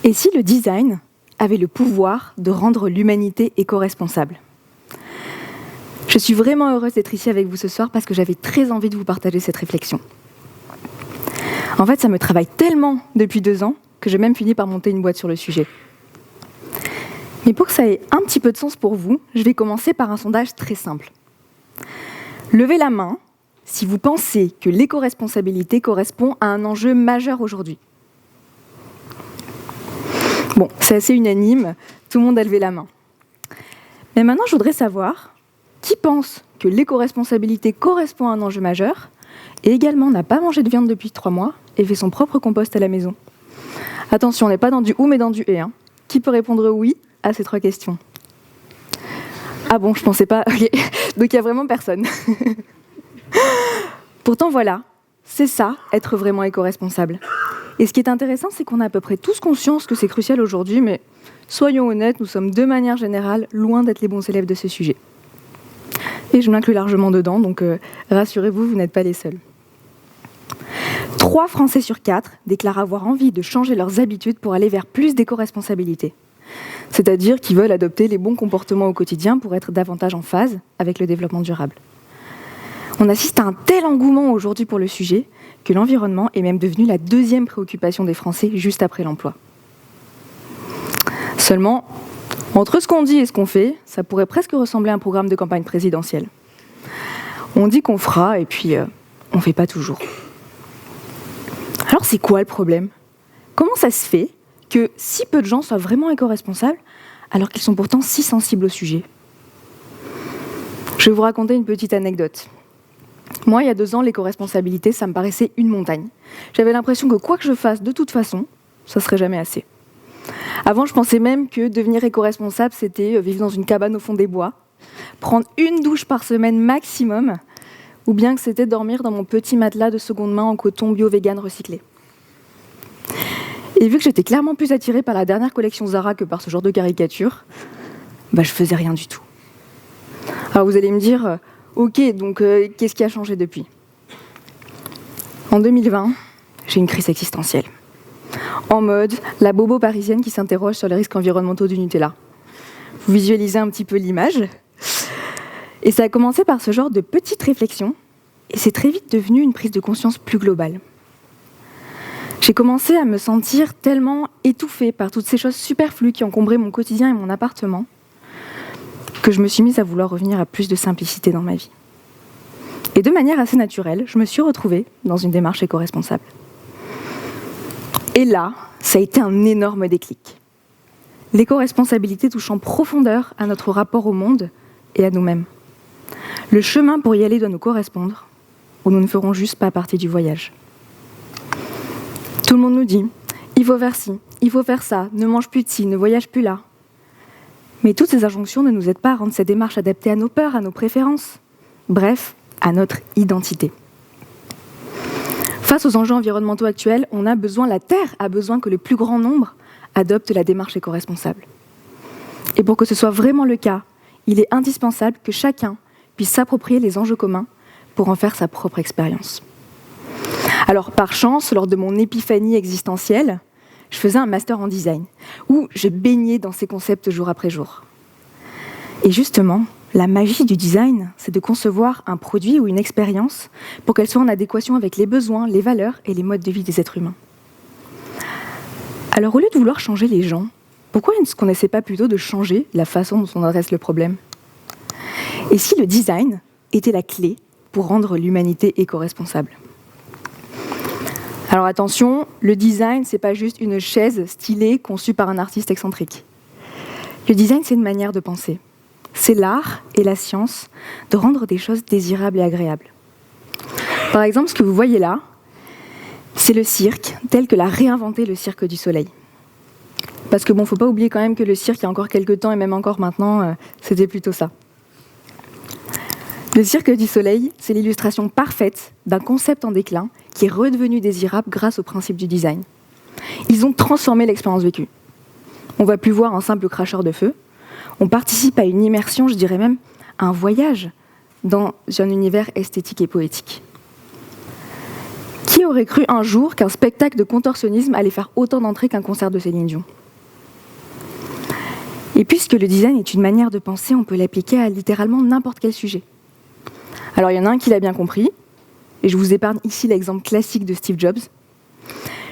Et si le design avait le pouvoir de rendre l'humanité éco-responsable? Je suis vraiment heureuse d'être ici avec vous ce soir parce que j'avais très envie de vous partager cette réflexion. En fait, ça me travaille tellement depuis 2 ans que j'ai même fini par monter une boîte sur le sujet. Mais pour que ça ait un petit peu de sens pour vous, je vais commencer par un sondage très simple. Levez la main si vous pensez que l'éco-responsabilité correspond à un enjeu majeur aujourd'hui. Bon, c'est assez unanime, tout le monde a levé la main. Mais maintenant, je voudrais savoir qui pense que l'éco-responsabilité correspond à un enjeu majeur et également n'a pas mangé de viande depuis 3 mois et fait son propre compost à la maison. Attention, on n'est pas dans du ou mais dans du et. Qui peut répondre oui à ces 3 questions? Ah bon, je pensais pas. Okay. Donc il n'y a vraiment personne. Pourtant voilà, c'est ça, être vraiment éco-responsable. Et ce qui est intéressant, c'est qu'on a à peu près tous conscience que c'est crucial aujourd'hui, mais soyons honnêtes, nous sommes de manière générale loin d'être les bons élèves de ce sujet. Et je m'inclus largement dedans, donc rassurez-vous, vous n'êtes pas les seuls. 3 Français sur 4 déclarent avoir envie de changer leurs habitudes pour aller vers plus d'éco-responsabilité. C'est-à-dire qu'ils veulent adopter les bons comportements au quotidien pour être davantage en phase avec le développement durable. On assiste à un tel engouement aujourd'hui pour le sujet que l'environnement est même devenu la 2e préoccupation des Français juste après l'emploi. Seulement, entre ce qu'on dit et ce qu'on fait, ça pourrait presque ressembler à un programme de campagne présidentielle. On dit qu'on fera et puis on ne fait pas toujours. Alors c'est quoi le problème? Comment ça se fait que si peu de gens soient vraiment éco-responsables alors qu'ils sont pourtant si sensibles au sujet? Je vais vous raconter une petite anecdote. Moi, il y a 2 ans, l'éco-responsabilité, ça me paraissait une montagne. J'avais l'impression que quoi que je fasse, de toute façon, ça ne serait jamais assez. Avant, je pensais même que devenir éco-responsable, c'était vivre dans une cabane au fond des bois, prendre une douche par semaine maximum, ou bien que c'était dormir dans mon petit matelas de seconde main en coton bio-vegan recyclé. Et vu que j'étais clairement plus attirée par la dernière collection Zara que par ce genre de caricature, je faisais rien du tout. Alors vous allez me dire, ok, donc qu'est-ce qui a changé depuis? En 2020, j'ai une crise existentielle. En mode, la bobo parisienne qui s'interroge sur les risques environnementaux du Nutella. Vous visualisez un petit peu l'image. Et ça a commencé par ce genre de petite réflexion, et c'est très vite devenu une prise de conscience plus globale. J'ai commencé à me sentir tellement étouffée par toutes ces choses superflues qui encombraient mon quotidien et mon appartement, que je me suis mise à vouloir revenir à plus de simplicité dans ma vie. Et de manière assez naturelle, je me suis retrouvée dans une démarche éco-responsable. Et là, ça a été un énorme déclic. L'éco-responsabilité touche en profondeur à notre rapport au monde et à nous-mêmes. Le chemin pour y aller doit nous correspondre, ou nous ne ferons juste pas partie du voyage. Tout le monde nous dit « il faut faire ci, il faut faire ça, ne mange plus de ci, ne voyage plus là ». Mais toutes ces injonctions ne nous aident pas à rendre cette démarche adaptée à nos peurs, à nos préférences, bref, à notre identité. Face aux enjeux environnementaux actuels, la Terre a besoin que le plus grand nombre adopte la démarche éco-responsable. Et pour que ce soit vraiment le cas, il est indispensable que chacun puisse s'approprier les enjeux communs pour en faire sa propre expérience. Alors, par chance, lors de mon épiphanie existentielle, je faisais un master en design, où je baignais dans ces concepts jour après jour. Et justement, la magie du design, c'est de concevoir un produit ou une expérience pour qu'elle soit en adéquation avec les besoins, les valeurs et les modes de vie des êtres humains. Alors, au lieu de vouloir changer les gens, pourquoi est-ce qu'on n'essaie pas plutôt de changer la façon dont on adresse le problème? Et si le design était la clé pour rendre l'humanité éco-responsable? Alors attention, le design, c'est pas juste une chaise stylée conçue par un artiste excentrique. Le design, c'est une manière de penser. C'est l'art et la science de rendre des choses désirables et agréables. Par exemple, ce que vous voyez là, c'est le cirque, tel que l'a réinventé le Cirque du Soleil. Parce que faut pas oublier quand même que le cirque, il y a encore quelques temps, et même encore maintenant, c'était plutôt ça. Le Cirque du Soleil, c'est l'illustration parfaite d'un concept en déclin qui est redevenu désirable grâce au principe du design. Ils ont transformé l'expérience vécue. On ne va plus voir un simple cracheur de feu, on participe à une immersion, je dirais même à un voyage dans un univers esthétique et poétique. Qui Qui aurait cru un jour qu'un spectacle de contorsionnisme allait faire autant d'entrées qu'un concert de Céline Dion? Et puisque le design est une manière de penser, on peut l'appliquer à littéralement n'importe quel sujet. Alors il y en a un qui l'a bien compris, et je vous épargne ici l'exemple classique de Steve Jobs.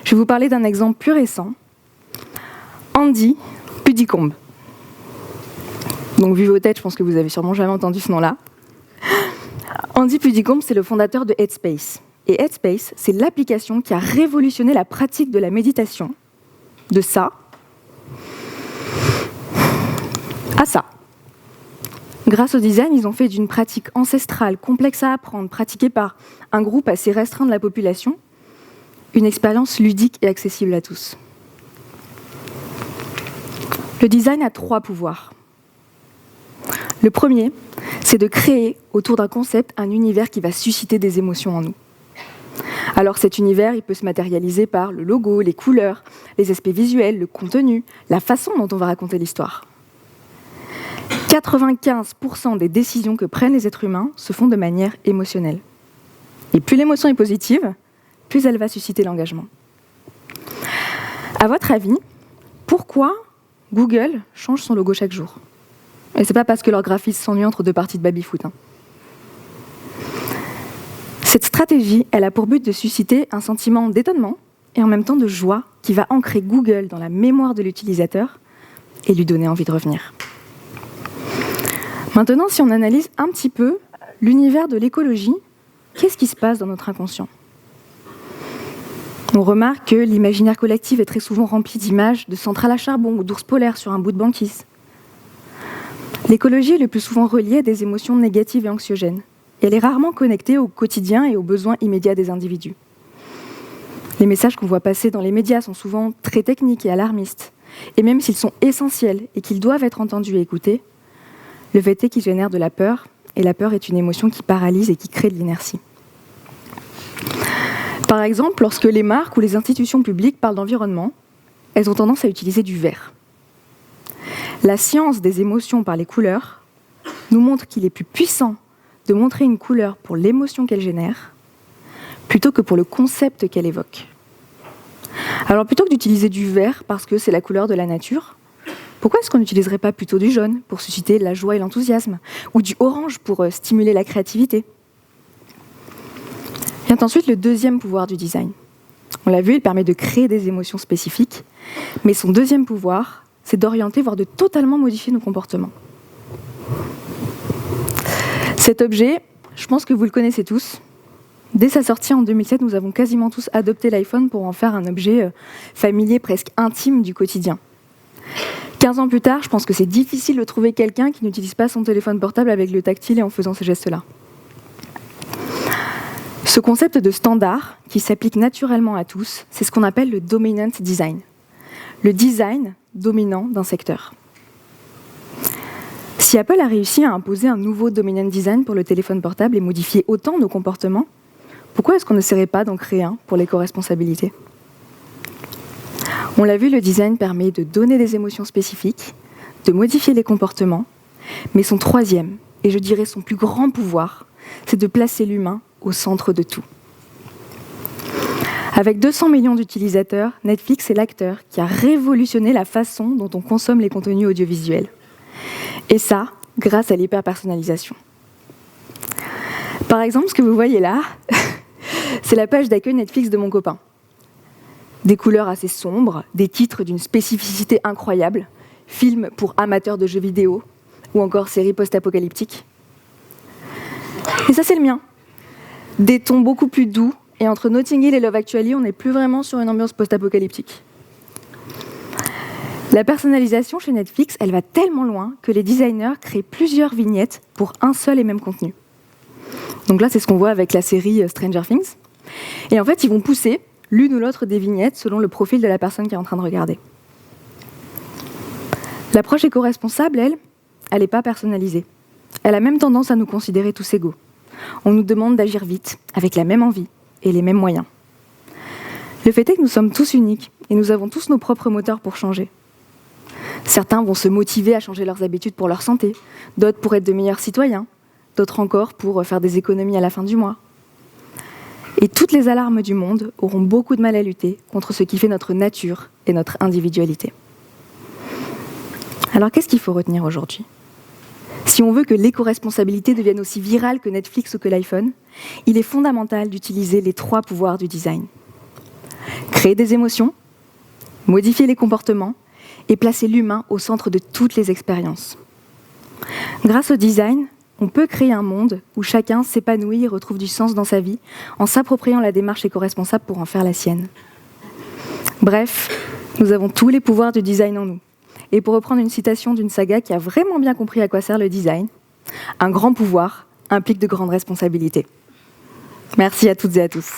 Je vais vous parler d'un exemple plus récent, Andy Puddicombe. Donc vu vos têtes, je pense que vous avez sûrement jamais entendu ce nom-là. Andy Puddicombe, c'est le fondateur de Headspace. Et Headspace, c'est l'application qui a révolutionné la pratique de la méditation, de ça à ça. Grâce au design, ils ont fait d'une pratique ancestrale, complexe à apprendre, pratiquée par un groupe assez restreint de la population, une expérience ludique et accessible à tous. Le design a 3 pouvoirs. Le premier, c'est de créer autour d'un concept un univers qui va susciter des émotions en nous. Alors cet univers, il peut se matérialiser par le logo, les couleurs, les aspects visuels, le contenu, la façon dont on va raconter l'histoire. 95% des décisions que prennent les êtres humains se font de manière émotionnelle. Et plus l'émotion est positive, plus elle va susciter l'engagement. À votre avis, pourquoi Google change son logo chaque jour? Et c'est pas parce que leur graphiste s'ennuie entre 2 parties de baby-foot. Cette stratégie, elle a pour but de susciter un sentiment d'étonnement et en même temps de joie qui va ancrer Google dans la mémoire de l'utilisateur et lui donner envie de revenir. Maintenant, si on analyse un petit peu l'univers de l'écologie, qu'est-ce qui se passe dans notre inconscient? On remarque que l'imaginaire collectif est très souvent rempli d'images de centrales à charbon ou d'ours polaires sur un bout de banquise. L'écologie est le plus souvent reliée à des émotions négatives et anxiogènes. Et elle est rarement connectée au quotidien et aux besoins immédiats des individus. Les messages qu'on voit passer dans les médias sont souvent très techniques et alarmistes. Et même s'ils sont essentiels et qu'ils doivent être entendus et écoutés, le fait est qu'ils génèrent de la peur, et la peur est une émotion qui paralyse et qui crée de l'inertie. Par exemple, lorsque les marques ou les institutions publiques parlent d'environnement, elles ont tendance à utiliser du vert. La science des émotions par les couleurs nous montre qu'il est plus puissant de montrer une couleur pour l'émotion qu'elle génère, plutôt que pour le concept qu'elle évoque. Alors plutôt que d'utiliser du vert parce que c'est la couleur de la nature, pourquoi est-ce qu'on n'utiliserait pas plutôt du jaune pour susciter la joie et l'enthousiasme, ou du orange pour stimuler la créativité? Vient ensuite le deuxième pouvoir du design. On l'a vu, il permet de créer des émotions spécifiques, mais son deuxième pouvoir, c'est d'orienter, voire de totalement modifier nos comportements. Cet objet, je pense que vous le connaissez tous. Dès sa sortie en 2007, nous avons quasiment tous adopté l'iPhone pour en faire un objet familier, presque intime du quotidien. 15 ans plus tard, je pense que c'est difficile de trouver quelqu'un qui n'utilise pas son téléphone portable avec le tactile et en faisant ces gestes-là. Ce concept de standard, qui s'applique naturellement à tous, c'est ce qu'on appelle le dominant design. Le design dominant d'un secteur. Si Apple a réussi à imposer un nouveau dominant design pour le téléphone portable et modifier autant nos comportements, pourquoi est-ce qu'on n'essaierait pas d'en créer un pour l'éco-responsabilité ? On l'a vu, le design permet de donner des émotions spécifiques, de modifier les comportements, mais son troisième, et je dirais son plus grand pouvoir, c'est de placer l'humain au centre de tout. Avec 200 millions d'utilisateurs, Netflix est l'acteur qui a révolutionné la façon dont on consomme les contenus audiovisuels. Et ça, grâce à l'hyper-personnalisation. Par exemple, ce que vous voyez là, c'est la page d'accueil Netflix de mon copain. Des couleurs assez sombres, des titres d'une spécificité incroyable, films pour amateurs de jeux vidéo, ou encore séries post-apocalyptiques. Et ça, c'est le mien. Des tons beaucoup plus doux, et entre Notting Hill et Love Actually, on n'est plus vraiment sur une ambiance post-apocalyptique. La personnalisation chez Netflix, elle va tellement loin que les designers créent plusieurs vignettes pour un seul et même contenu. Donc là, c'est ce qu'on voit avec la série Stranger Things. Et en fait, ils vont pousser l'une ou l'autre des vignettes selon le profil de la personne qui est en train de regarder. L'approche éco-responsable, elle n'est pas personnalisée. Elle a même tendance à nous considérer tous égaux. On nous demande d'agir vite, avec la même envie et les mêmes moyens. Le fait est que nous sommes tous uniques et nous avons tous nos propres moteurs pour changer. Certains vont se motiver à changer leurs habitudes pour leur santé, d'autres pour être de meilleurs citoyens, d'autres encore pour faire des économies à la fin du mois. Et toutes les alarmes du monde auront beaucoup de mal à lutter contre ce qui fait notre nature et notre individualité. Alors qu'est-ce qu'il faut retenir aujourd'hui ? Si on veut que l'éco-responsabilité devienne aussi virale que Netflix ou que l'iPhone, il est fondamental d'utiliser les 3 pouvoirs du design. Créer des émotions, modifier les comportements et placer l'humain au centre de toutes les expériences. Grâce au design, on peut créer un monde où chacun s'épanouit et retrouve du sens dans sa vie en s'appropriant la démarche éco-responsable pour en faire la sienne. Bref, nous avons tous les pouvoirs du design en nous. Et pour reprendre une citation d'une saga qui a vraiment bien compris à quoi sert le design, un grand pouvoir implique de grandes responsabilités. Merci à toutes et à tous.